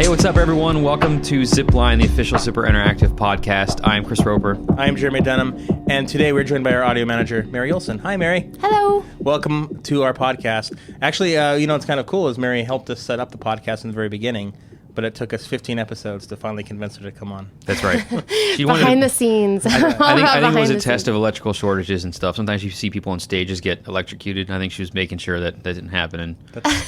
Hey, what's up, everyone? Welcome to Zipline, the official Zipper Interactive podcast. I'm Chris Roper. I'm Jeremy Dunham, and today we're joined by our audio manager, Mary Olson. Hi, Mary. Hello. Welcome to our podcast. Actually, what's kind of cool is Mary helped us set up the podcast in the very beginning, but it took us 15 episodes to finally convince her to come on. That's right. Behind the scenes. I think it was a test of electrical shortages and stuff. Sometimes you see people on stages get electrocuted. I think she was making sure that didn't happen. And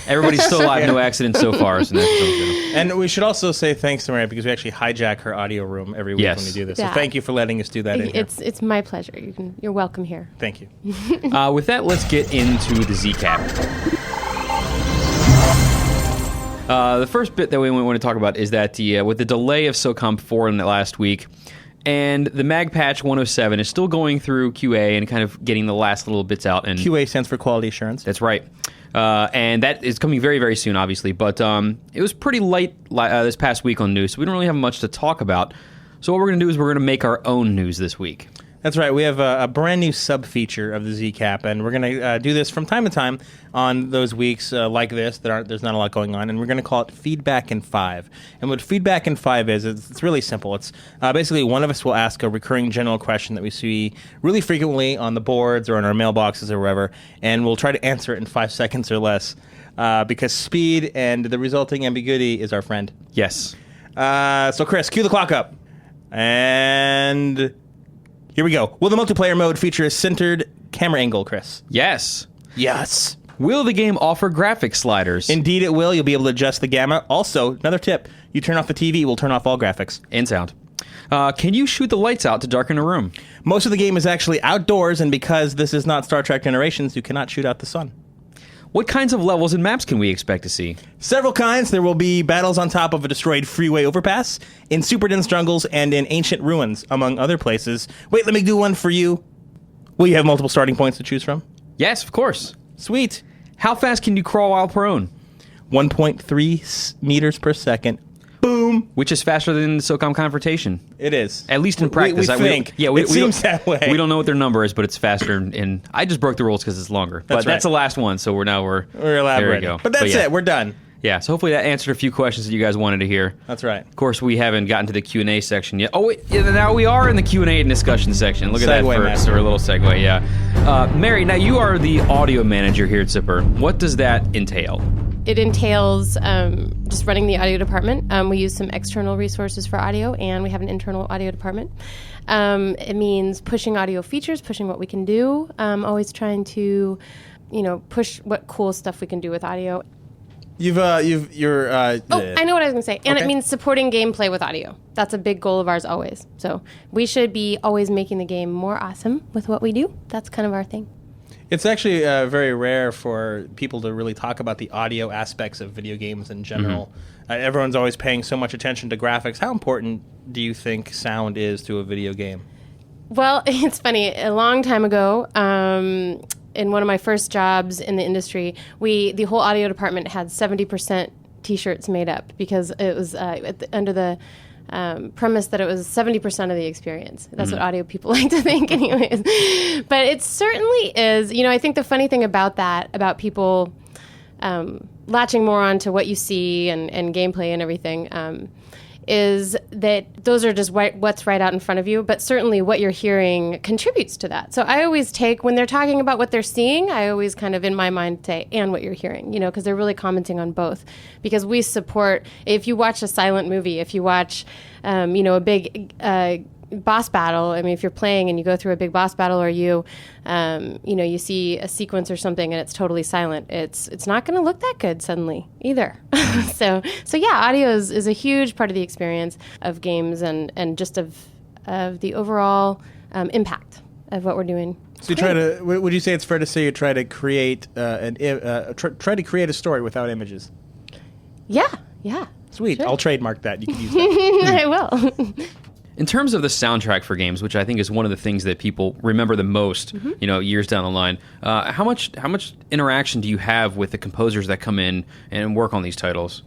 everybody's still alive, no accidents so far. So and we should also say thanks to Mary because we actually hijack her audio room every week when we do this. Yeah. So thank you for letting us do that in here. It's my pleasure. You're welcome here. Thank you. With that, let's get into the ZCAP. The first bit that we want to talk about is that with the delay of SOCOM 4 in the last week, and the MAG patch 107 is still going through QA and kind of getting the last little bits out. And QA stands for quality assurance. That's right. And that is coming very, very soon, obviously. But it was pretty light this past week on news, so we don't really have much to talk about. So what we're going to do is we're going to make our own news this week. That's right. We have a brand new sub-feature of the ZCAP, and we're going to do this from time to time on those weeks like this. There's not a lot going on, and we're going to call it Feedback in 5. And what Feedback in 5 is, it's really simple. It's basically one of us will ask a recurring general question that we see really frequently on the boards or in our mailboxes or wherever, and we'll try to answer it in 5 seconds or less because speed and the resulting ambiguity is our friend. Yes. So, Chris, cue the clock up. And here we go. Will the multiplayer mode feature a centered camera angle, Chris? Yes. Yes. Will the game offer graphics sliders? Indeed it will. You'll be able to adjust the gamma. Also, another tip, you turn off the TV, we'll turn off all graphics. And sound. Can you shoot the lights out to darken a room? Most of the game is actually outdoors, and because this is not Star Trek Generations, you cannot shoot out the sun. What kinds of levels and maps can we expect to see? Several kinds. There will be battles on top of a destroyed freeway overpass, in super dense jungles, and in ancient ruins, among other places. Wait, let me do one for you. Will you have multiple starting points to choose from? Yes, of course. Sweet. How fast can you crawl while prone? 1.3 meters per second. Boom. Which is faster than the SOCOM confrontation. It is. At least in practice. We think. It seems that way. We don't know what their number is, but it's faster. And I just broke the rules because it's longer. But that's the last one, so we're elaborating. There we go. But that's it. We're done. Yeah, so hopefully that answered a few questions that you guys wanted to hear. That's right. Of course, we haven't gotten to the Q&A section yet. Oh, wait, now we are in the Q&A and discussion section. Look at that first, or a little segue, yeah. Mary, now you are the audio manager here at Zipper. What does that entail? It entails just running the audio department. We use some external resources for audio, and we have an internal audio department. It means pushing audio features, pushing what we can do, always trying to, push what cool stuff we can do with audio. I know what I was going to say. And It means supporting gameplay with audio. That's a big goal of ours always. So we should be always making the game more awesome with what we do. That's kind of our thing. It's actually very rare for people to really talk about the audio aspects of video games in general. Mm-hmm. Everyone's always paying so much attention to graphics. How important do you think sound is to a video game? Well, it's funny. A long time ago, in one of my first jobs in the industry, the whole audio department had 70% T-shirts made up because it was under the premise that it was 70% of the experience. That's what audio people like to think anyways. But it certainly is. I think the funny thing about that, about people latching more onto what you see and gameplay and everything, is that those are just what's right out in front of you, but certainly what you're hearing contributes to that. So I always take, when they're talking about what they're seeing, I always kind of in my mind say, and what you're hearing, because they're really commenting on both. Because we support, if you watch a silent movie, if you watch, a big boss battle, if you're playing and you go through a big boss battle, or you see a sequence or something and it's totally silent, it's not going to look that good suddenly either. So yeah, audio is a huge part of the experience of games and just of the overall impact of what we're doing. So would you say it's fair to say you try to create try to create a story without images? Yeah. Sweet. Sure. I'll trademark that. You can use that. I will. In terms of the soundtrack for games, which I think is one of the things that people remember the most, years down the line, how much interaction do you have with the composers that come in and work on these titles?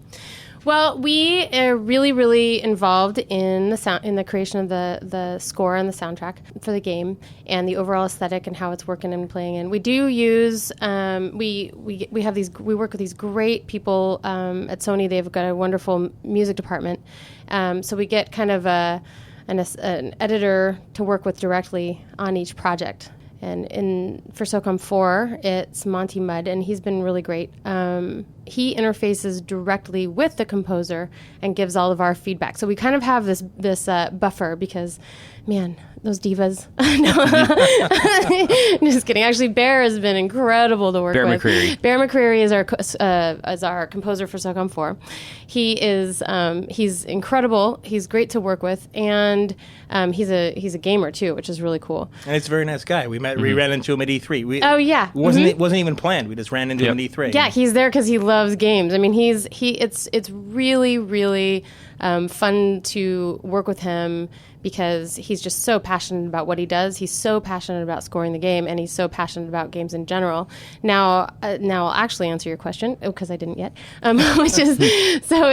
Well, we are really, really involved in the creation of the score and the soundtrack for the game and the overall aesthetic and how it's working and playing. And we do use we work with these great people at Sony. They've got a wonderful music department, so we get kind of an editor to work with directly on each project. And for SOCOM 4, it's Monty Mudd, and he's been really great. He interfaces directly with the composer and gives all of our feedback. So we kind of have this buffer because, man, those divas. Just kidding. Actually, Bear has been incredible to work with. Bear McCreary is our composer for SOCOM 4. He's incredible. He's great to work with, and he's a gamer too, which is really cool. And he's a very nice guy. We ran into him at E3. It wasn't even planned. We just ran into him at E3. Yeah, he's there because he loves games. I mean, it's really, really fun to work with him because he's just so passionate about what he does. He's so passionate about scoring the game, and he's so passionate about games in general. Now I'll actually answer your question because I didn't yet. Which is so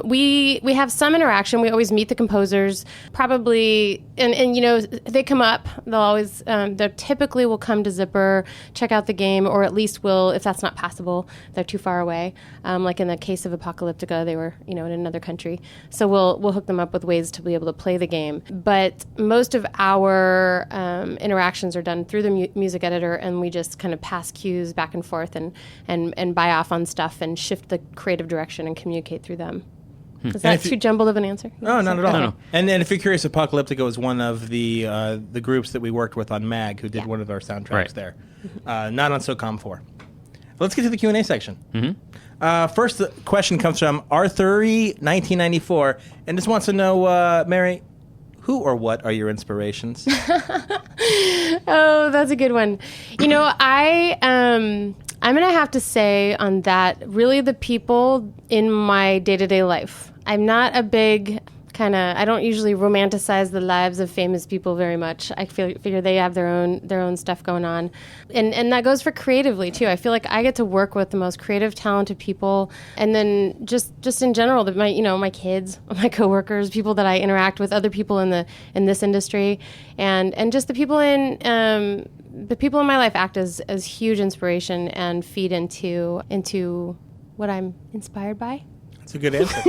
we have some interaction. We always meet the composers, probably, and you know, they come up. They'll always they typically will come to Zipper, check out the game, or at least will, if that's not possible, they're too far away. Like in the case of Apocalyptica, they were in another country, so we'll hook them up with ways to be able to play the game. But most of our interactions are done through the music editor, and we just kind of pass cues back and forth and buy off on stuff and shift the creative direction and communicate through them. Is that too jumbled of an answer? No, not at all. No. And then if you're curious, Apocalyptica was one of the groups that we worked with on MAG who did one of our soundtracks there. Not on SOCOM 4. Let's get to the Q&A section. Mm-hmm. First question comes from Arthuri1994, and just wants to know, Mary, who or what are your inspirations? Oh, that's a good one. I'm going to have to say on that, really the people in my day-to-day life. I'm not a big I don't usually romanticize the lives of famous people very much. I figure they have their own stuff going on. And that goes for creatively too. I feel like I get to work with the most creative, talented people, and then just in general, my kids, my coworkers, people that I interact with, other people in this industry, and just the people in my life act as huge inspiration and feed into what I'm inspired by. That's a good answer.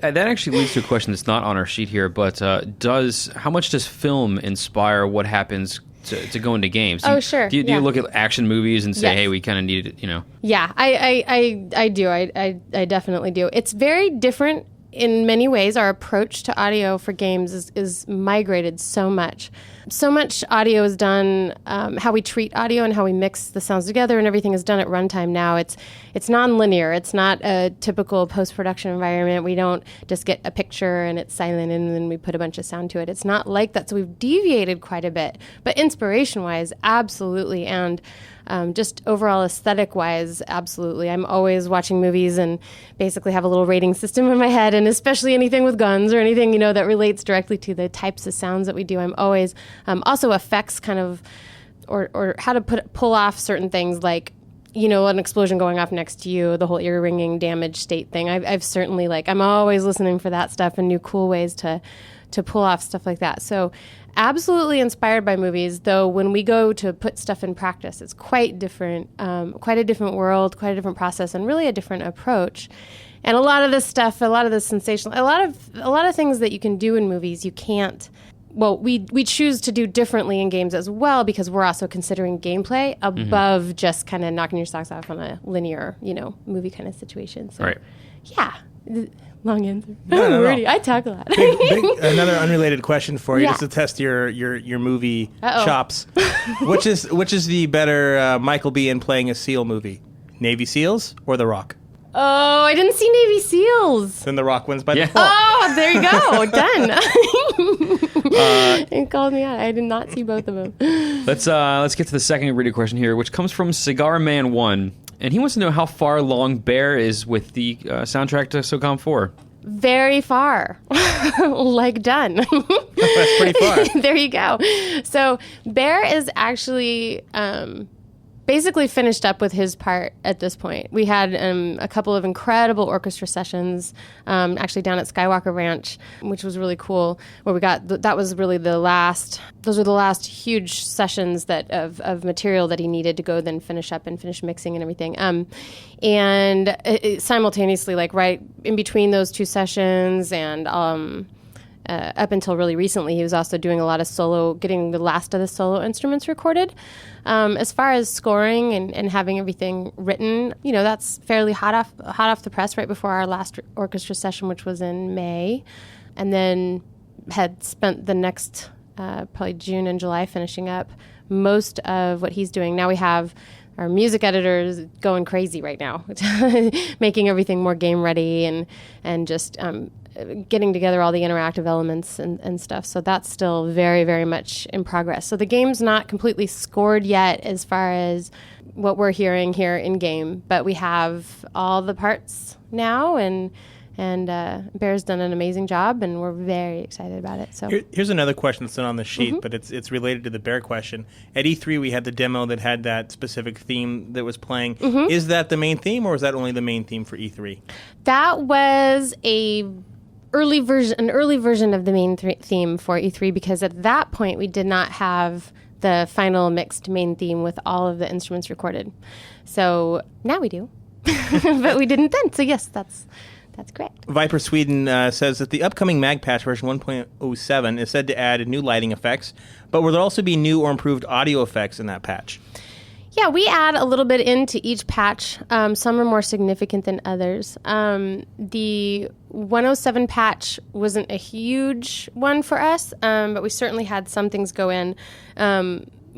That actually leads to a question that's not on our sheet here, but how much does film inspire what happens to go into games? Sure. Do you look at action movies and say, hey, we kind of need it, Yeah, I do. I definitely do. It's very different in many ways. Our approach to audio for games is migrated so much. So much audio is done, how we treat audio and how we mix the sounds together, and everything is done at runtime now. It's non-linear. It's not a typical post-production environment. We don't just get a picture and it's silent and then we put a bunch of sound to it. It's not like that, so we've deviated quite a bit. But inspiration-wise, absolutely, and just overall aesthetic-wise, absolutely. I'm always watching movies and basically have a little rating system in my head, and especially anything with guns or anything, that relates directly to the types of sounds that we do. I'm always also effects kind of, or how to pull off certain things like, an explosion going off next to you, the whole ear ringing damage state thing. I've certainly I'm always listening for that stuff and new cool ways to pull off stuff like that. So absolutely inspired by movies, though when we go to put stuff in practice, it's quite different, quite a different world, quite a different process, and really a different approach. And a lot of this stuff, a lot of this sensational, a lot of things that you can do in movies, you can't. Well, we choose to do differently in games as well because we're also considering gameplay above just kind of knocking your socks off on a linear, movie kind of situation. So, right. Yeah. Long answer. No. I talk a lot. Another unrelated question for you, just to test your movie chops. Which is the better Michael Biehn playing a SEAL movie, Navy SEALs or The Rock? Oh, I didn't see Navy SEALs. Then The Rock wins by default. Oh, there you go. Done. It called me out. I did not see both of them. Let's get to the second reader question here, which comes from Cigar Man 1. And he wants to know how far along Bear is with the soundtrack to SOCOM 4. Very far. Done. That's pretty far. There you go. So Bear is actually basically finished up with his part at this point. We had a couple of incredible orchestra sessions, actually down at Skywalker Ranch, which was really cool. Where we got that was really the last. Those were the last huge sessions of material that he needed to go then finish up and finish mixing and everything. And simultaneously, like right in between those two sessions and. Up until really recently, he was also doing a lot of getting the last of the solo instruments recorded. As far as scoring and having everything written, that's fairly hot off the press right before our last orchestra session, which was in May, and then had spent the next probably June and July finishing up most of what he's doing. Now we have our music editors going crazy right now, making everything more game ready and just getting together all the interactive elements and stuff. So that's still very, very much in progress. So the game's not completely scored yet as far as what we're hearing here in game, but we have all the parts now, and Bear's done an amazing job, and we're very excited about it. So here's another question that's not on the sheet, but it's related to the Bear question. At E3, we had the demo that had that specific theme that was playing. Is that the main theme, or is that only the main theme for E3? That was an early version of the main theme for E3, because at that point we did not have the final mixed main theme with all of the instruments recorded. So now we do, but we didn't then. So yes, that's correct. Viper Sweden says that the upcoming MAG patch version 1.07 is said to add new lighting effects, but will there also be new or improved audio effects in that patch? Yeah, we add a little bit into each patch. Some are more significant than others. The 107 patch wasn't a huge one for us, but we certainly had some things go in.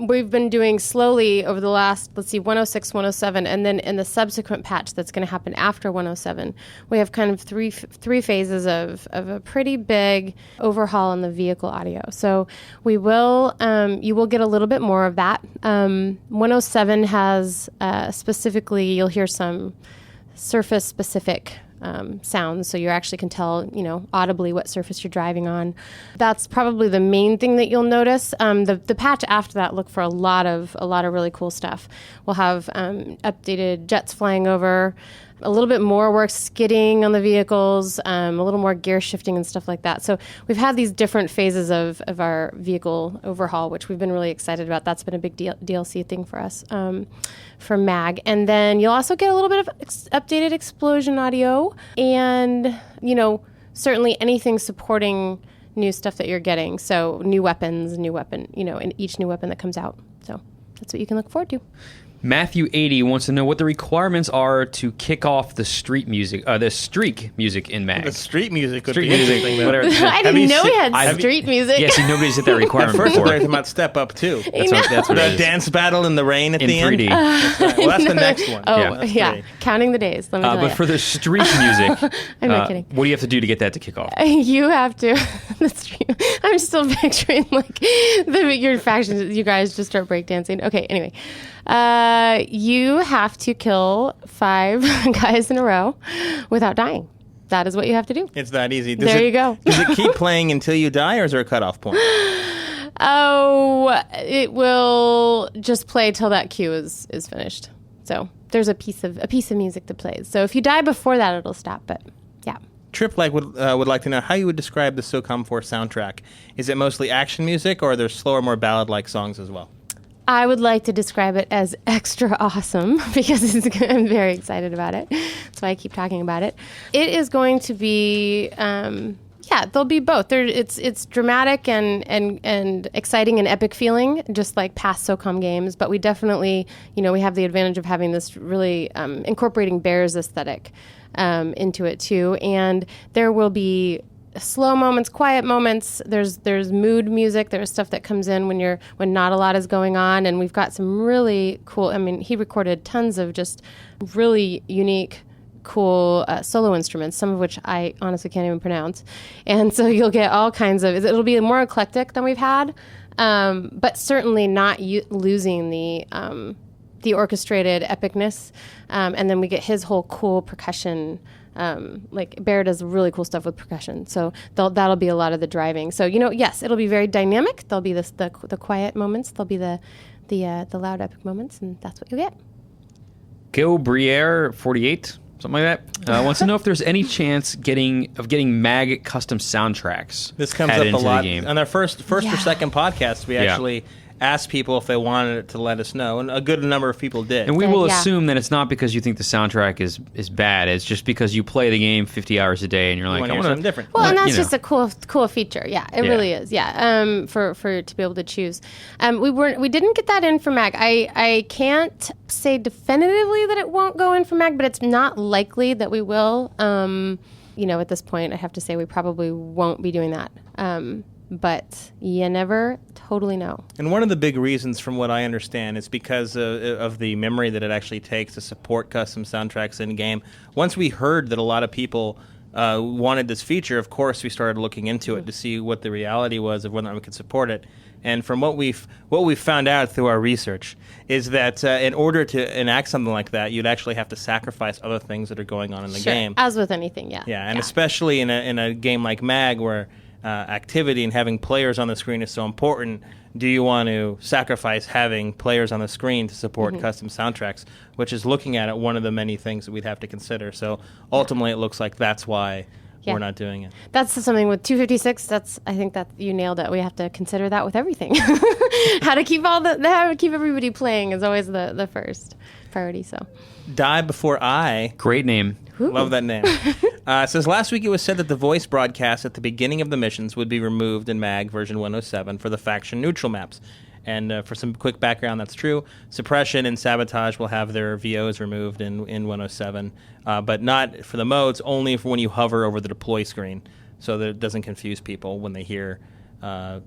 We've been doing slowly over the last, 106, 107, and then in the subsequent patch that's going to happen after 107, we have kind of three phases of a pretty big overhaul on the vehicle audio. So you will get a little bit more of that. 107 has specifically, you'll hear some surface-specific sounds, so you actually can tell, audibly what surface you're driving on. That's probably the main thing that you'll notice. The patch after that, look for a lot of really cool stuff. We'll have updated jets flying over, a little bit more work skidding on the vehicles, a little more gear shifting and stuff like that. So we've had these different phases of our vehicle overhaul, which we've been really excited about. That's been a big DLC thing for us, for MAG. And then you'll also get a little bit of updated explosion audio and, certainly anything supporting new stuff that you're getting. So new weapons, in each new weapon that comes out. So that's what you can look forward to. Matthew 80 wants to know what the requirements are to kick off the streak music in MAG. The street music would Street be music, interesting. whatever. I didn't know we had street music. Yeah, see, nobody's hit that requirement First, before. we're talking about Step Up, too. That's what The it is. dance battle in the rain at In the 3D. end. That's right. Well, that's the next one. Oh, That's yeah. great. Counting the days. Let me tell But you. for the streak music, I'm not kidding. what do you have to do to get that to kick off? You have to. I'm still picturing your factions. You guys just start breakdancing. Okay. Anyway, you have to kill 5 guys in a row without dying. That is what you have to do. It's that easy. You go. Does it keep playing until you die, or is there a cutoff point? Oh, it will just play till that cue is finished. So there's a piece of music that plays. So if you die before that, it'll stop. But yeah. Trip would like to know how you would describe the SOCOM 4 soundtrack. Is it mostly action music, or are there slower, more ballad-like songs as well? I would like to describe it as extra awesome because I'm very excited about it. That's why I keep talking about it. It is going to be, there'll be both. It's dramatic and exciting and epic feeling, just like past SOCOM games. But we definitely, we have the advantage of having this really incorporating Bear's aesthetic into it too. And there will be slow moments, quiet moments. There's mood music. There's stuff that comes in when not a lot is going on, and we've got some really cool. He recorded tons of just really unique, cool solo instruments, some of which I honestly can't even pronounce. And so you'll get all kinds of. It'll be more eclectic than we've had, but certainly not losing the orchestrated epicness. And then we get his whole cool percussion. Bear does really cool stuff with percussion, so that'll be a lot of the driving. So yes, it'll be very dynamic. There'll be the quiet moments. There'll be the the loud epic moments, and that's what you'll get. Go Briere 48, something like that. Wants to know if there's any chance getting MAG custom soundtracks. This comes up a lot game. on our first or second podcast. We actually asked people if they wanted it to let us know, and a good number of people did. And we will assume that it's not because you think the soundtrack is bad. It's just because you play the game 50 hours a day, and you're like, I want something different. Well, and that's just a cool feature. Yeah, it really is. Yeah, for to be able to choose. We didn't get that in for MAG. I can't say definitively that it won't go in for MAG, but it's not likely that we will. At this point, I have to say we probably won't be doing that. But you never totally know. And one of the big reasons, from what I understand, is because of the memory that it actually takes to support custom soundtracks in-game. Once we heard that a lot of people wanted this feature, of course we started looking into it to see what the reality was of whether we could support it. And from what we've found out through our research is that in order to enact something like that, you'd actually have to sacrifice other things that are going on in the game. As with anything, yeah. Yeah, and especially in a game like MAG where activity and having players on the screen is so important, do you want to sacrifice having players on the screen to support custom soundtracks, which is, looking at it, one of the many things that we'd have to consider. So ultimately it looks like that's why we're not doing it. That's something with 256. I think that you nailed it. We have to consider that with everything. How to keep everybody playing is always the first priority. So Die Before I. Great name. Ooh. Love that name. It says, last week it was said that the voice broadcast at the beginning of the missions would be removed in MAG version 107 for the faction neutral maps. And for some quick background, that's true. Suppression and Sabotage will have their VOs removed in 107, but not for the modes, only for when you hover over the deploy screen, so that it doesn't confuse people when they hear the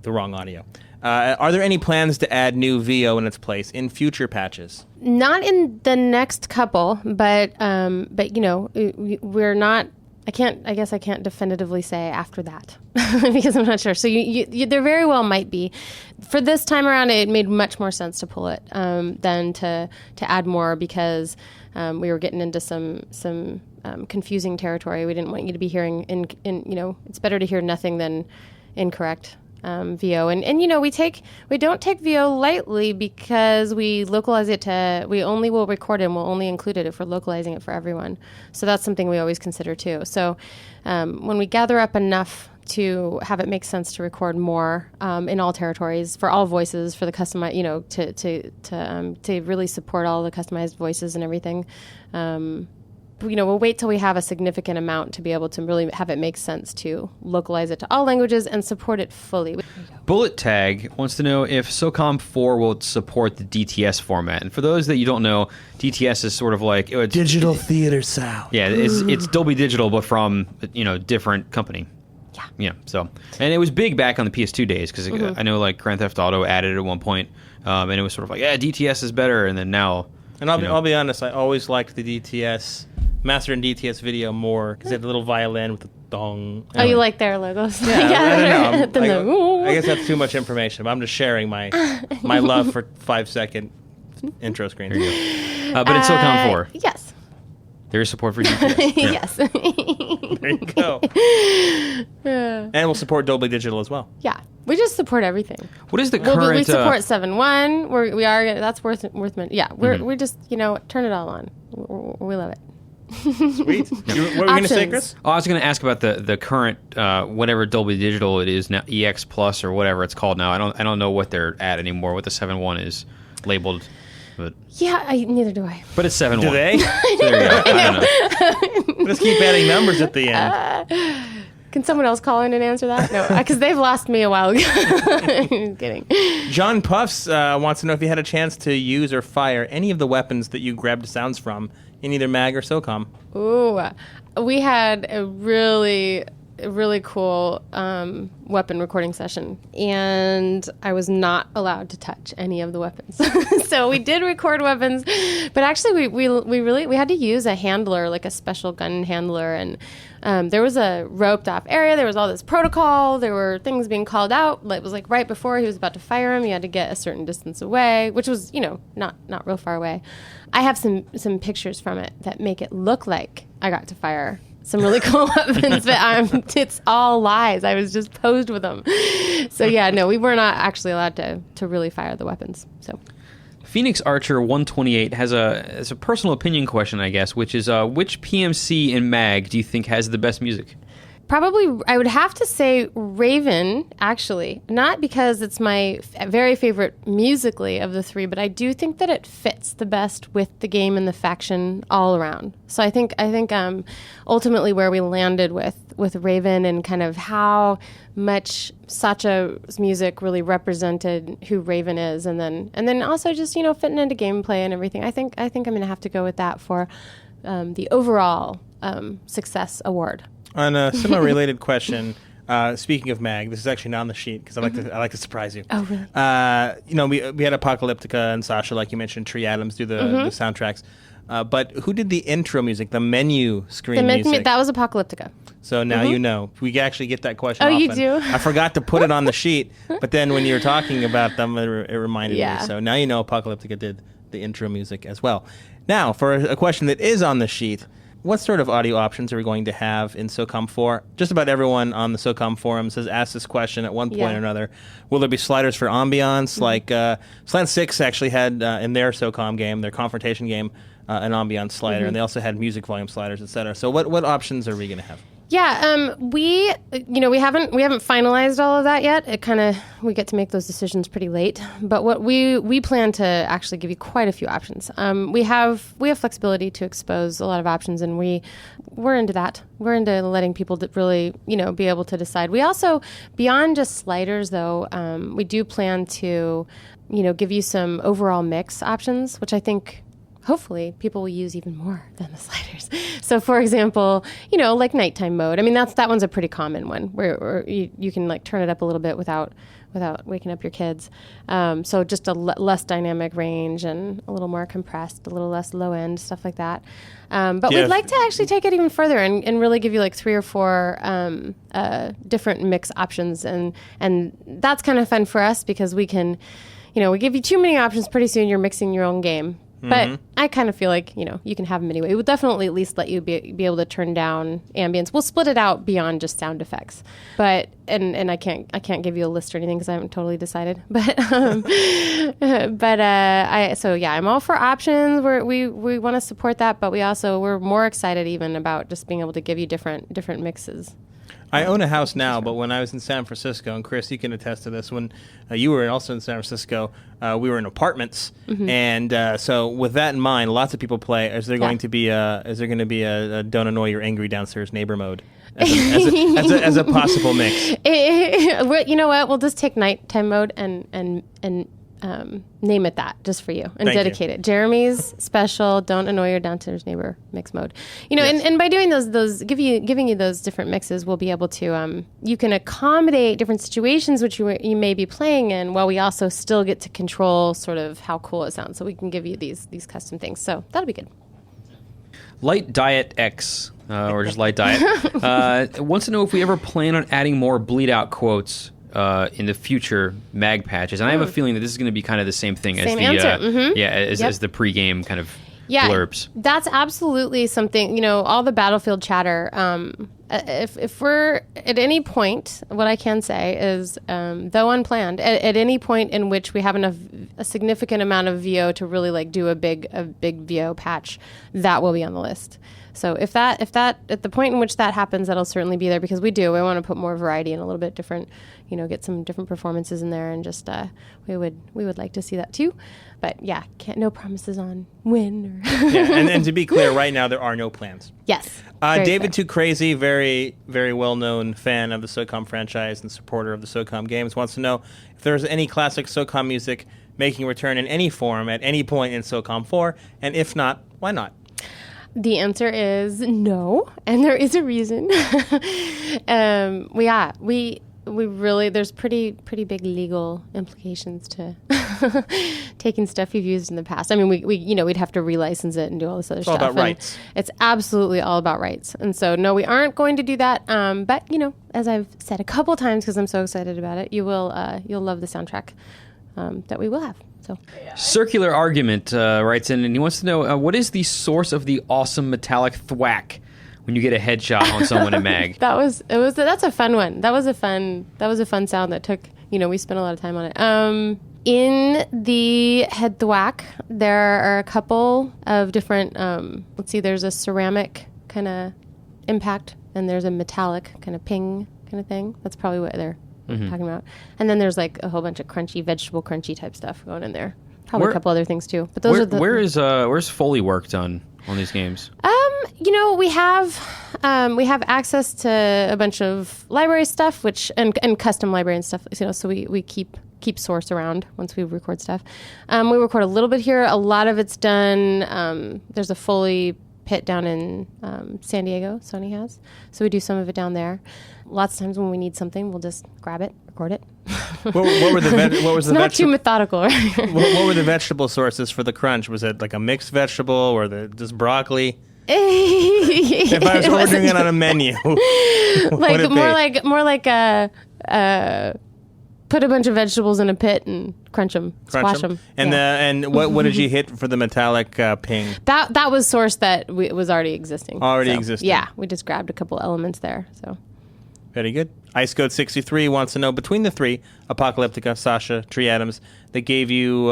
wrong audio. Are there any plans to add new VO in its place in future patches? Not in the next couple, but we're not. I guess I can't definitively say after that because I'm not sure. So there very well might be. For this time around, it made much more sense to pull it than to add more, because we were getting into some confusing territory. We didn't want you to be hearing it's better to hear nothing than incorrect VO, and we don't take VO lightly, because we localize it we only will record it and we'll only include it if we're localizing it for everyone. So that's something we always consider too. So when we gather up enough to have it make sense to record more in all territories for all voices, for the customized, to really support all the customized voices and everything. We'll wait till we have a significant amount to be able to really have it make sense to localize it to all languages and support it fully. Bullet Tag wants to know if SOCOM 4 will support the DTS format. And for those that you don't know, DTS is sort of like digital theater sound. Yeah, it's Dolby Digital, but from different company. Yeah. So, and it was big back on the PS2 days, because I know like Grand Theft Auto added it at one point, and it was sort of like, DTS is better, and then now. And I'll be honest, I always liked the DTS. Master and DTS video more, because they had the little violin with the dong. Oh, you like their logos? Yeah, I don't know. I guess that's too much information, but I'm just sharing my love for 5-second intro screens. There you go. But it's SOCOM 4. Yes. There is support for DTS. Yes. There you go. And we'll support Dolby Digital as well. Yeah. We just support everything. What is the current... we support 7.1. We are. That's worth mentioning. Yeah. We just, turn it all on. We love it. Sweet. What were you going to say, Chris? I was going to ask about the current whatever Dolby Digital it is now, EX Plus or whatever it's called now. I don't know what they're at anymore. What the 7.1 is labeled. But yeah, neither do I. But it's 7.1. Do they? So there you go. I don't know. Let's keep adding numbers at the end. Can someone else call in and answer that? No, because they've lost me a while ago. Just kidding. John Puffs wants to know if you had a chance to use or fire any of the weapons that you grabbed sounds from in either MAG or SOCOM. Ooh, we had a really cool weapon recording session, and I was not allowed to touch any of the weapons. So we did record weapons, but actually we had to use a handler, like a special gun handler, and there was a roped off area. There was all this protocol. There were things being called out. It was like right before he was about to fire him. You had to get a certain distance away, which was not real far away. I have some pictures from it that make it look like I got to fire some really cool weapons, but it's all lies. I was just posed with them. So yeah, no, we were not actually allowed to really fire the weapons. So. Phoenix Archer 128 has a personal opinion question, I guess, which is which PMC in MAG do you think has the best music? Probably, I would have to say Raven, actually. Not because it's my very favorite musically of the three, but I do think that it fits the best with the game and the faction all around. So I think ultimately where we landed with Raven and kind of how much Sacha's music really represented who Raven is, and then also just fitting into gameplay and everything. I think I'm going to have to go with that for the overall success award. On a similar related question, speaking of MAG, this is actually not on the sheet because I like to surprise you. Oh, really? We had Apocalyptica and Sasha, like you mentioned, Tree Adams do the soundtracks. But who did the intro music, the menu screen music? That was Apocalyptica. So now you know. We actually get that question often. Oh, you do? I forgot to put it on the sheet, but then when you were talking about them, it reminded me. So now you know Apocalyptica did the intro music as well. Now, for a question that is on the sheet, what sort of audio options are we going to have in SOCOM 4? Just about everyone on the SOCOM forums has asked this question at one point or another. Will there be sliders for ambiance? Like Slant 6 actually had in their SOCOM game, their confrontation game, an ambiance slider, and they also had music volume sliders, etc. So what options are we going to have? Yeah, we haven't finalized all of that yet. We get to make those decisions pretty late. But what we plan to actually give you quite a few options. We have flexibility to expose a lot of options, and we're into that. We're into letting people really be able to decide. We also, beyond just sliders though, we do plan to give you some overall mix options, which I think hopefully people will use even more than the sliders. So for example, like nighttime mode. I mean, that one's a pretty common one where you can like turn it up a little bit without waking up your kids. So just a less dynamic range and a little more compressed, a little less low end, stuff like that. But we'd like to actually take it even further and really give you like 3 or 4 different mix options. And that's kind of fun for us because we can, we give you too many options, pretty soon you're mixing your own game. But I kind of feel like, you can have them anyway. It would definitely at least let you be able to turn down ambience. We'll split it out beyond just sound effects. But, and I can't give you a list or anything because I haven't totally decided. But, I'm all for options. We want to support that, but we're more excited even about just being able to give you different mixes. I own a house now, but when I was in San Francisco, and Chris, you can attest to this, when you were also in San Francisco, we were in apartments, and so with that in mind, lots of people play. Is there going to be a don't annoy your angry downstairs neighbor mode as a possible mix? You know what? We'll just take nighttime mode and name it that just for you and dedicate it. Jeremy's special don't annoy your downstairs neighbor mix mode. And by doing those giving you those different mixes, we'll be able to you can accommodate different situations which you may be playing in, while we also still get to control sort of how cool it sounds. So we can give you these custom things. So that'll be good. Light Diet X, or just Light Diet, wants to know if we ever plan on adding more bleed out quotes in the future MAG patches. And I have a feeling that this is going to be kind of the same thing as the pregame kind of blurbs. That's absolutely something, all the Battlefield chatter. If we're at any point, what I can say is, though unplanned, at any point in which we have a significant amount of VO to really like do a big VO patch, that will be on the list. So if that at the point in which that happens, that'll certainly be there, because we want to put more variety and a little bit different, get some different performances in there, and just we would like to see that too. But yeah, no promises on when. And to be clear, right now there are no plans. Yes. David Too Crazy, very very well known fan of the SOCOM franchise and supporter of the SOCOM games, wants to know if there's any classic SOCOM music making a return in any form at any point in SOCOM 4, and if not, why not? The answer is no, and there is a reason. We really, there's pretty big legal implications to taking stuff you've used in the past. I mean, we'd have to relicense it and do all this other stuff. It's all about rights. It's absolutely all about rights. And so, no, we aren't going to do that. But, as I've said a couple times, because I'm so excited about it, you'll love the soundtrack that we will have. So. Circular Argument writes in, and he wants to know, what is the source of the awesome metallic thwack when you get a headshot on someone in MAG? That's a fun one. That was a fun sound that took, we spent a lot of time on it. In the head thwack, there are a couple of different, there's a ceramic kind of impact, and there's a metallic kind of ping kind of thing. That's probably what they're talking about. And then there's like a whole bunch of vegetable crunchy type stuff going in there. Probably a couple other things too. But those where's Foley work done on these games? We have access to a bunch of library stuff, and custom library and stuff. So we keep source around once we record stuff. We record a little bit here. A lot of it's done. There's a Foley pit down in San Diego. Sony has, so we do some of it down there. Lots of times when we need something, we'll just grab it, record it. What were the not too methodical. What were the vegetable sources for the crunch? Was it like a mixed vegetable or just broccoli? If I was ordering it on a menu, more like put a bunch of vegetables in a pit and crunch them, squash them. And and what did you hit for the metallic ping? That was source that was already existing. Existing. Yeah, we just grabbed a couple elements there. So very good. Ice Code 63 wants to know, between the three, Apocalyptica, Sasha, Tree Adams, that gave you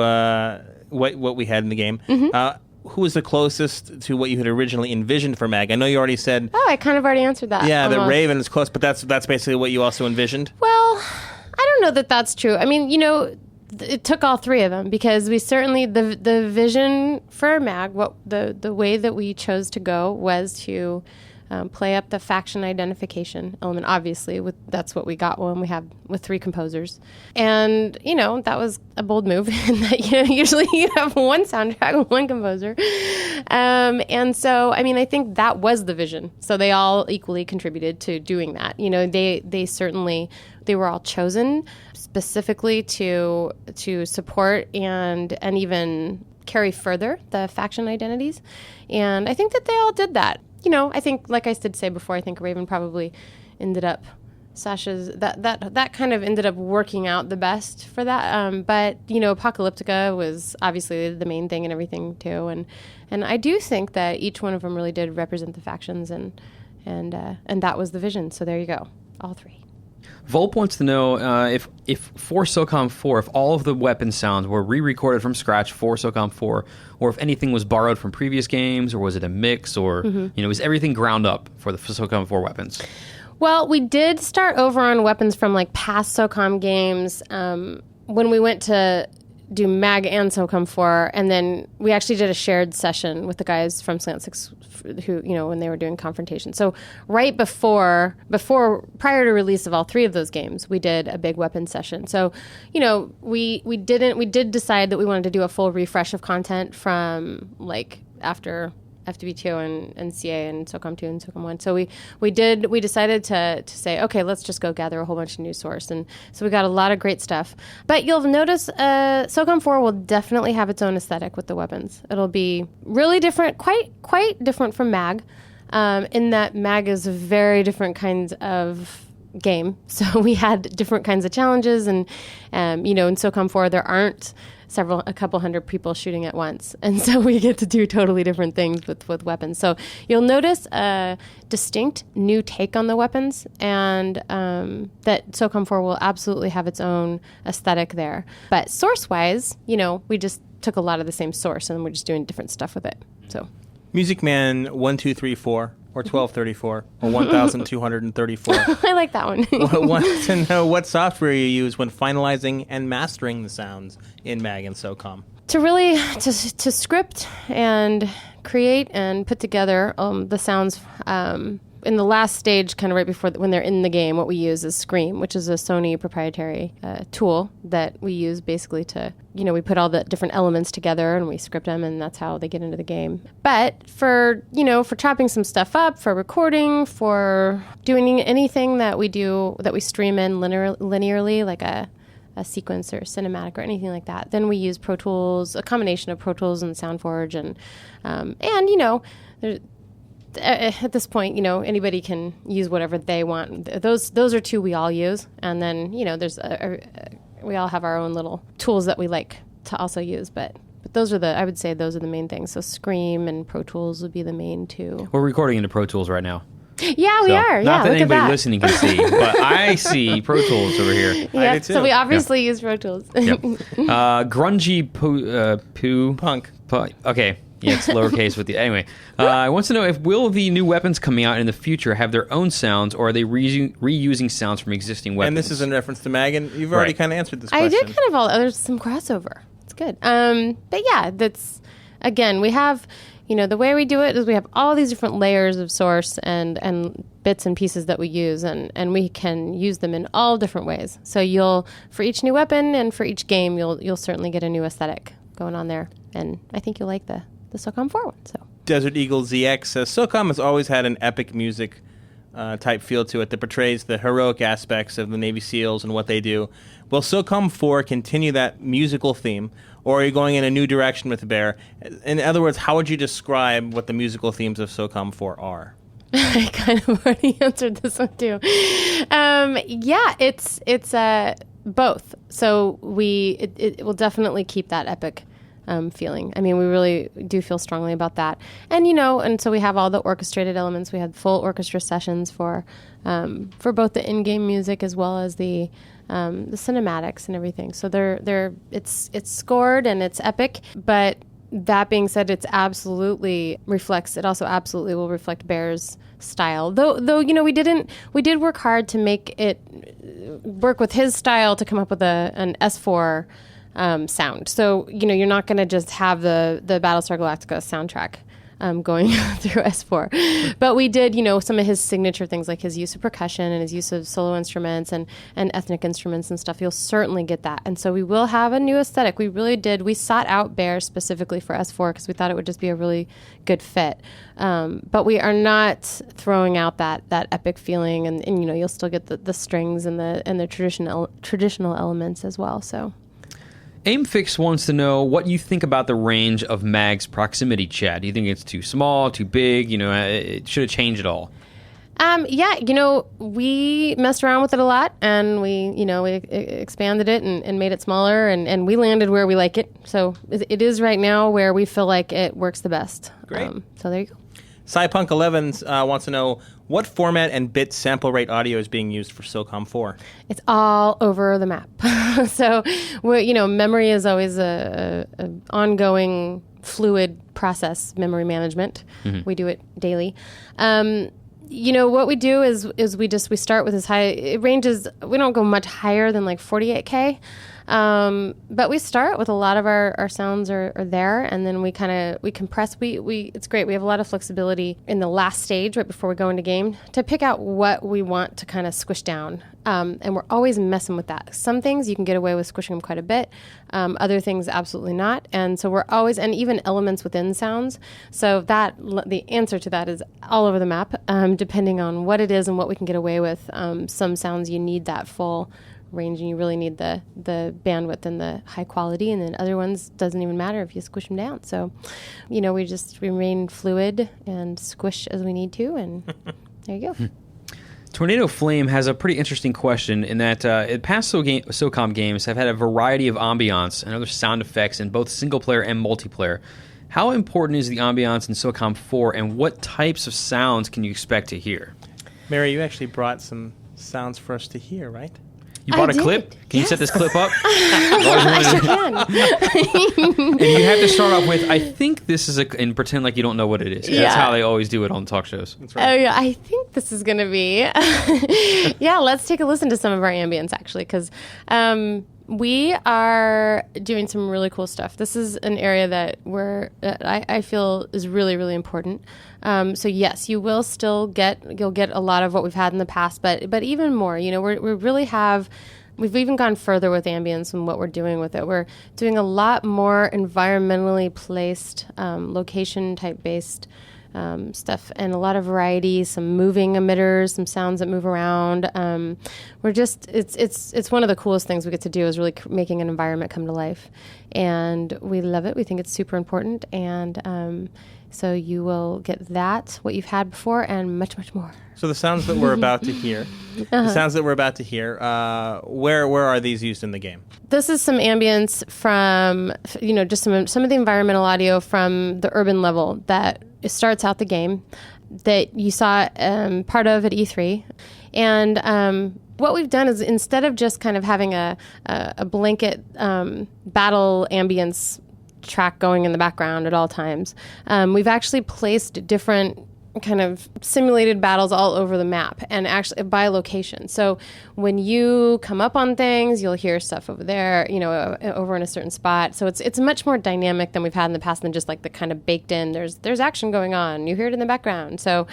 what we had in the game. Who was the closest to what you had originally envisioned for MAG? I know you already said. Oh, I kind of already answered that. Yeah, that Raven is close, but that's basically what you also envisioned. Well, I don't know that that's true. I mean, it took all three of them, because we certainly the vision for MAG, the way that we chose to go was to play up the faction identification element. Obviously, that's what we got when we have with three composers, and that was a bold move. In that usually you have one soundtrack, one composer, and so I think that was the vision. So they all equally contributed to doing that. They were all chosen specifically to support and even carry further the faction identities, and I think that they all did that. I think, like I did say before, I think Raven probably ended up, Sasha's, that kind of ended up working out the best for that. But, Apocalyptica was obviously the main thing and everything too. And I do think that each one of them really did represent the factions, and that was the vision. So there you go, all three. Volp wants to know if for SOCOM 4, if all of the weapon sounds were re-recorded from scratch for SOCOM 4, or if anything was borrowed from previous games, or was it a mix, or was everything ground up for the SOCOM 4 weapons? Well, we did start over on weapons from past SOCOM games when we went to do MAG and SOCOM 4, and then we actually did a shared session with the guys from Slant 6 who, when they were doing Confrontation. So right prior to release of all three of those games, we did a big weapon session. So, we did decide that we wanted to do a full refresh of content from after FTB2 and CA and SOCOM 2 and SOCOM 1. So we decided to say, okay, let's just go gather a whole bunch of new source. And so we got a lot of great stuff. But you'll notice SOCOM 4 will definitely have its own aesthetic with the weapons. It'll be really different, quite different from MAG, in that MAG is a very different kinds of game. So we had different kinds of challenges, and in SOCOM 4 there aren't a couple hundred people shooting at once, and so we get to do totally different things with weapons. So you'll notice a distinct new take on the weapons, and that SOCOM 4 will absolutely have its own aesthetic there. But source-wise, we just took a lot of the same source, and we're just doing different stuff with it. So Music Man 1234 or 1234 or 1234. I like that one. Wants to know what software you use when finalizing and mastering the sounds in MAG and SOCOM. To really to script and create and put together the sounds in the last stage, kind of right before when they're in the game, what we use is Scream, which is a Sony proprietary tool that we use basically to, we put all the different elements together and we script them, and that's how they get into the game. But for chopping some stuff up, for recording, for doing anything that we do, that we stream in linearly, like a sequence or cinematic or anything like that, then we use Pro Tools, a combination of Pro Tools and SoundForge, and there's, at this point, anybody can use whatever they want. Those are two we all use, and then there's we all have our own little tools that we like to also use. But those are I would say those are the main things. So Scream and Pro Tools would be the main two. We're recording into Pro Tools right now. Yeah, we are. Not that look anybody at that. listening can see, but I see Pro Tools over here. Yeah, do too. so we obviously use Pro Tools. Yep. Grungy poo Punk. Okay. Yeah, it's lowercase with the... Anyway, I want to know will the new weapons coming out in the future have their own sounds, or are they reusing sounds from existing weapons? And this is in reference to MAG, and you've already kind of answered this question. I did kind of there's some crossover. It's good. But yeah, that's... Again, we have... the way we do it is we have all these different layers of source and bits and pieces that we use, and we can use them in all different ways. So for each new weapon and for each game, you'll certainly get a new aesthetic going on there. And I think you'll like the SOCOM 4 one. So Desert Eagle ZX says, SOCOM has always had an epic music type feel to it that portrays the heroic aspects of the Navy SEALs and what they do. Will SOCOM 4 continue that musical theme, or are you going in a new direction with Bear? In other words, how would you describe what the musical themes of SOCOM 4 are? I kind of already answered this one too. Yeah, it's both. So it will definitely keep that epic feeling. I mean, we really do feel strongly about that. And and so we have all the orchestrated elements. We had full orchestra sessions for both the in-game music as well as the cinematics and everything. So it's scored and it's epic, but that being said, it also absolutely will reflect Bear's style. Though we did work hard to make it work with his style to come up with an S4 sound. So you're not going to just have the Battlestar Galactica soundtrack going through S4, but we did some of his signature things, like his use of percussion and his use of solo instruments and ethnic instruments and stuff. You'll certainly get that, and so we will have a new aesthetic. We really did. We sought out Bear specifically for S4 because we thought it would just be a really good fit. But we are not throwing out that epic feeling, and you'll still get the strings and the traditional elements as well. So. AimFix wants to know what you think about the range of MAG's proximity chat. Do you think it's too small, too big? Should it change at all? Yeah, we messed around with it a lot, and we expanded it and made it smaller, and we landed where we like it. So it is right now where we feel like it works the best. Great. So there you go. Cypunk11 wants to know what format and bit sample rate audio is being used for SOCOM 4. It's all over the map. So, memory is always a ongoing, fluid process. Memory management. Mm-hmm. We do it daily. What we do is we start with as high. It ranges. We don't go much higher than like 48K. But we start with a lot of our sounds are there, and then we compress. It's great. We have a lot of flexibility in the last stage right before we go into game to pick out what we want to kind of squish down. And we're always messing with that. Some things you can get away with squishing them quite a bit. Other things absolutely not. And so we're always, and even elements within sounds. So the answer to that is all over the map, depending on what it is and what we can get away with. Some sounds you need that full range and you really need the bandwidth and the high quality, and then other ones doesn't even matter if you squish them down. So we just remain fluid and squish as we need to, and there you go. Tornado Flame has a pretty interesting question in that past SOCOM games have had a variety of ambiance and other sound effects in both single player and multiplayer. How important is the ambiance in SOCOM 4, and what types of sounds can you expect to hear? Mary, you actually brought some sounds for us to hear, right? You bought a clip? Can you set this clip up? I sure can. And you have to start off with, I think this is and pretend like you don't know what it is. Yeah. That's how they always do it on talk shows. That's right. Oh, yeah. I think this is going to be... Yeah, let's take a listen to some of our ambience, actually, because we are doing some really cool stuff. This is an area that I feel is really, really important. So yes, you will still you'll get a lot of what we've had in the past, but even more. We've even gone further with ambience and what we're doing with it. We're doing a lot more environmentally placed, location type based stuff, and a lot of variety, some moving emitters, some sounds that move around. It's one of the coolest things we get to do is really making an environment come to life, and we love it. We think it's super important, and So you will get that, what you've had before, and much, much more. So the sounds that we're about to hear, where are these used in the game? This is some ambience from, just some of the environmental audio from the urban level that starts out the game that you saw part of at E3. And what we've done is, instead of just kind of having a blanket battle ambience track going in the background at all times, we've actually placed different kind of simulated battles all over the map, and actually by location. So when you come up on things, you'll hear stuff over there, over in a certain spot. So it's much more dynamic than we've had in the past, than just like the kind of baked in, there's action going on, you hear it in the background. So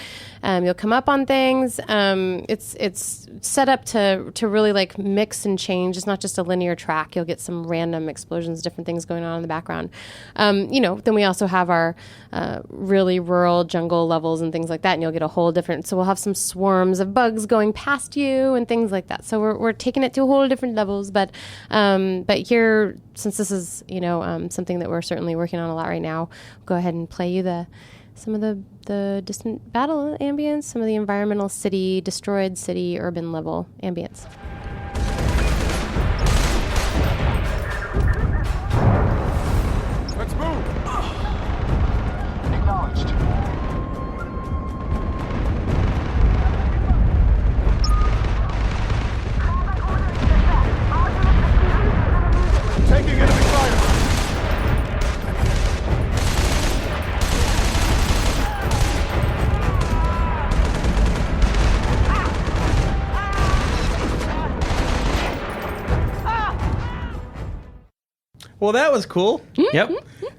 you'll come up on things. It's set up to really like mix and change. It's not just a linear track. You'll get some random explosions, different things going on in the background. Then we also have our really rural jungle levels and things like that, and you'll get a whole different, so we'll have some swarms of bugs going past you and things like that. So we're taking it to a whole different levels, but here, since this is something that we're certainly working on a lot right now, we'll go ahead and play you some of the distant battle ambience, some of the environmental city, destroyed city, urban level ambience. Let's move. Acknowledged. Taking enemy fire. Well, that was cool. Yep.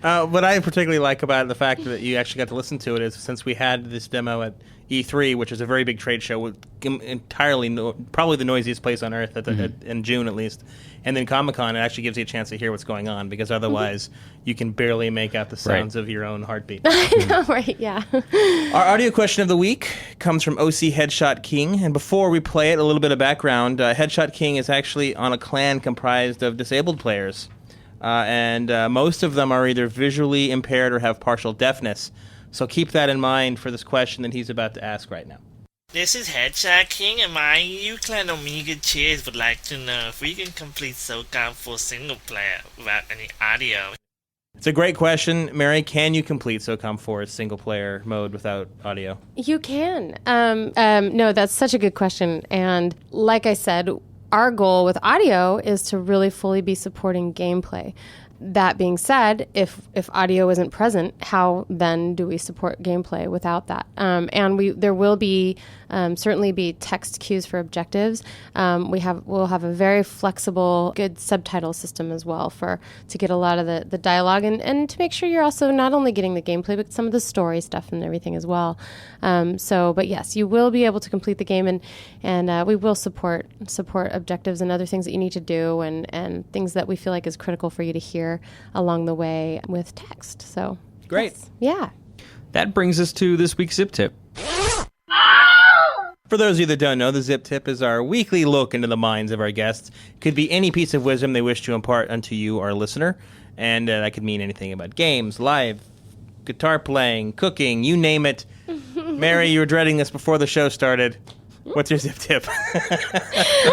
What I particularly like about the fact that you actually got to listen to it is, since we had this demo at E3, which is a very big trade show, probably the noisiest place on earth in June at least, and then Comic-Con, it actually gives you a chance to hear what's going on, because otherwise you can barely make out the sounds of your own heartbeat. I know, right? Yeah. Our audio question of the week comes from OC Headshot King, and before we play it, a little bit of background. Headshot King is actually on a clan comprised of disabled players. And most of them are either visually impaired or have partial deafness. So keep that in mind for this question that he's about to ask right now. This is Headshot King, and my Uclan Omega Chase would like to know if we can complete SOCOM for single player without any audio. It's a great question. Mary, can you complete SOCOM 4's single player mode without audio? You can. No, that's such a good question. And like I said, our goal with audio is to really fully be supporting gameplay. That being said, if audio isn't present, how then do we support gameplay without that? And there will be certainly be text cues for objectives. We'll have a very flexible, good subtitle system as well to get a lot of the dialogue and to make sure you're also not only getting the gameplay but some of the story stuff and everything as well. But yes, you will be able to complete the game, and we will support objectives and other things that you need to do and things that we feel like is critical for you to hear along the way with text. So great. Yes. Yeah. That brings us to this week's Zip Tip. For those of you that don't know, the Zip Tip is our weekly look into the minds of our guests. It could be any piece of wisdom they wish to impart unto you, our listener, and that could mean anything about games, live, guitar playing, cooking, you name it. Mary, you were dreading this before the show started. What's your Zip Tip? I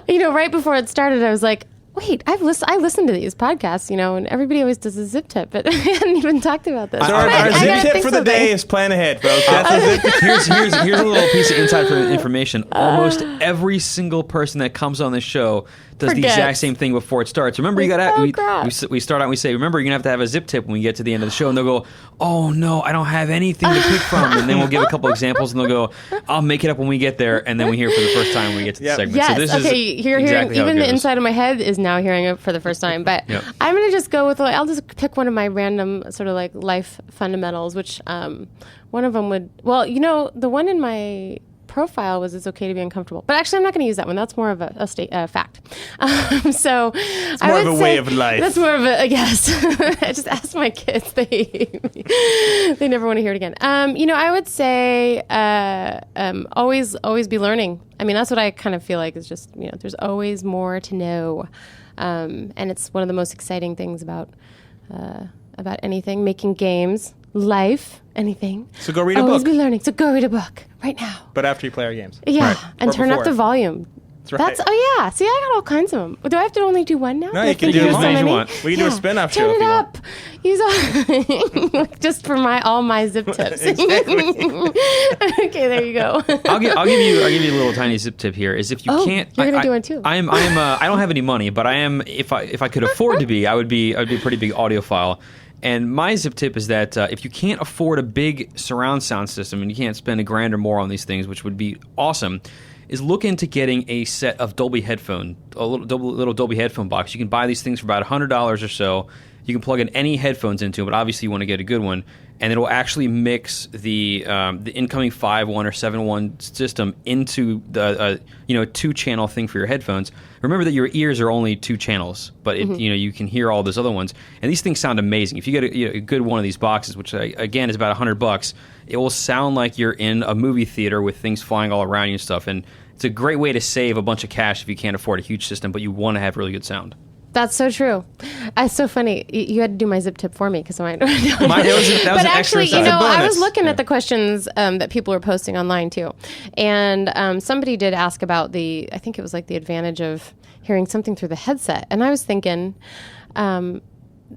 know, because right before it started, I was like, wait, I listened to these podcasts, and everybody always does a Zip Tip, but I hadn't even talked about this. So our Zip Tip for the day is plan ahead, folks. That's Here's a little piece of inside information. Almost every single person that comes on this show does the exact same thing before it starts. Remember, we start out and we say, remember, you're going to have a Zip Tip when we get to the end of the show. And they'll go, oh, no, I don't have anything to pick from. And then we'll give a couple examples, and they'll go, I'll make it up when we get there. And then we hear it for the first time when we get to the segment. Yes, so this is you're exactly hearing, even the goes. inside of my head is now hearing it for the first time. But I'm going to just go with, I'll just pick one of my random sort of like life fundamentals, which one of them would, the one in my profile was it's okay to be uncomfortable, but actually I'm not going to use that one. That's more of a fact. So it's more of a way of life. That's more of a yes. I just asked my kids; they never want to hear it again. I would say always be learning. I mean, that's what I kind of feel like is just there's always more to know, and it's one of the most exciting things about about anything, making games, life, anything. So go read a Always book. be learning. So go read a book right now. But after you play our games. Yeah, Right. and Or turn up before. the volume. That's right. Oh yeah. See, I got all kinds of them. Do I have to only do one now? No, I you can think do there's as many as you many? want. We can do a spin-off show Turn if it you up. Use all just for all my zip tips. Okay, there you go. I'll give you a little tiny zip tip here. Is if you Oh, can't, you're gonna do one too. I don't have any money, but I am. If I could afford to be, I'd be a pretty big audiophile. And my zip tip is that if you can't afford a big surround sound system and you can't spend $1,000 or more on these things, which would be awesome, is look into getting a set of Dolby headphone, a little Dolby headphone box. You can buy these things for about $100 or so. You can plug in any headphones into them, but obviously you want to get a good one. And it'll actually mix the incoming 5.1 or 7.1 system into the 2-channel thing for your headphones. Remember that your ears are only 2 channels, but you can hear all those other ones. And these things sound amazing. If you get a good one of these boxes, which again is about $100, it will sound like you're in a movie theater with things flying all around you and stuff. And it's a great way to save a bunch of cash if you can't afford a huge system, but you want to have really good sound. That's so true. It's so funny. You had to do my zip tip for me because I might. That was But an actually, extra I was bonus. looking at the questions that people were posting online too, and somebody did ask about I think it was like the advantage of hearing something through the headset, and I was thinking.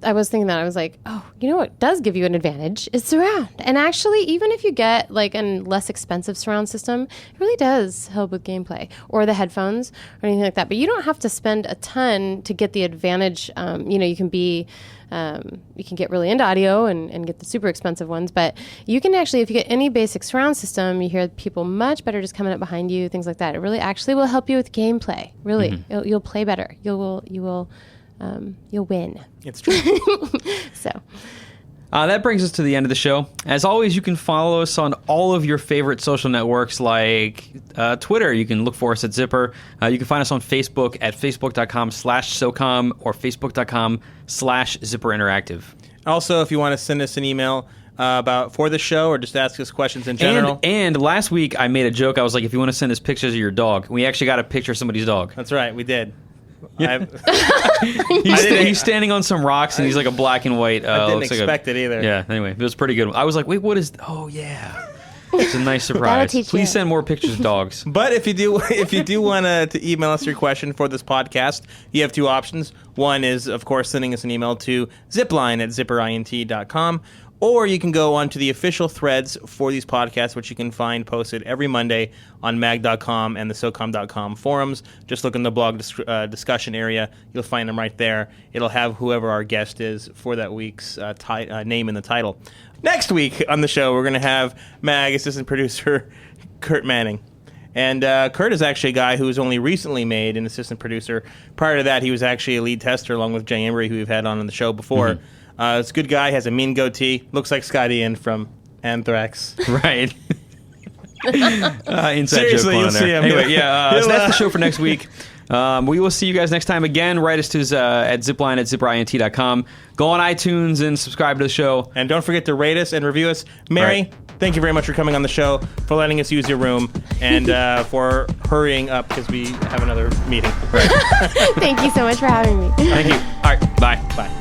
I was like, oh, you know what does give you an advantage is surround. And actually, even if you get like a less expensive surround system, it really does help with gameplay or the headphones or anything like that. But you don't have to spend a ton to get the advantage. You can get really into audio and get the super expensive ones. But you can actually, if you get any basic surround system, you hear people much better just coming up behind you, things like that. It really actually will help you with gameplay. Really, you'll play better. You'll win. It's true. So that brings us to the end of the show. As always, you can follow us on all of your favorite social networks like Twitter. You can look for us at Zipper. You can find us on Facebook at facebook.com/SOCOM or facebook.com/ZipperInteractive. Also, if you want to send us an email for the show or just ask us questions in general. And last week, I made a joke. I was like, if you want to send us pictures of your dog, we actually got a picture of somebody's dog. That's right, we did. He's standing on some rocks, and he's like a black and white. I didn't looks like expect it either. Yeah, anyway, it was pretty good. I was like, wait, what is... Oh, yeah. It's a nice surprise. teach Please you. send more pictures of dogs. But if you do want to email us your question for this podcast, you have 2 options. One is, of course, sending us an email to zipline@zipperint.com, or you can go onto the official threads for these podcasts, which you can find posted every Monday on mag.com and the SOCOM.com forums. Just look in the blog discussion area. You'll find them right there. It'll have whoever our guest is for that week's name in the title. Next week on the show, we're going to have MAG assistant producer Kurt Manning. And Kurt is actually a guy who was only recently made an assistant producer. Prior to that, he was actually a lead tester along with Jay Embry, who we've had on the show before. It's a good guy, has a mean goatee, looks like Scott Ian from Anthrax. Right. Inside Seriously, joke you'll on there. see him. Anyway, so that's the show for next week. We will see you guys next time. Again, write us to at zipline@zipperint.com. Go on iTunes and subscribe to the show. And don't forget to rate us and review us. Mary, thank you very much for coming on the show, for letting us use your room, and for hurrying up because we have another meeting. thank you so much for having me. Thank you. All right, bye. Bye.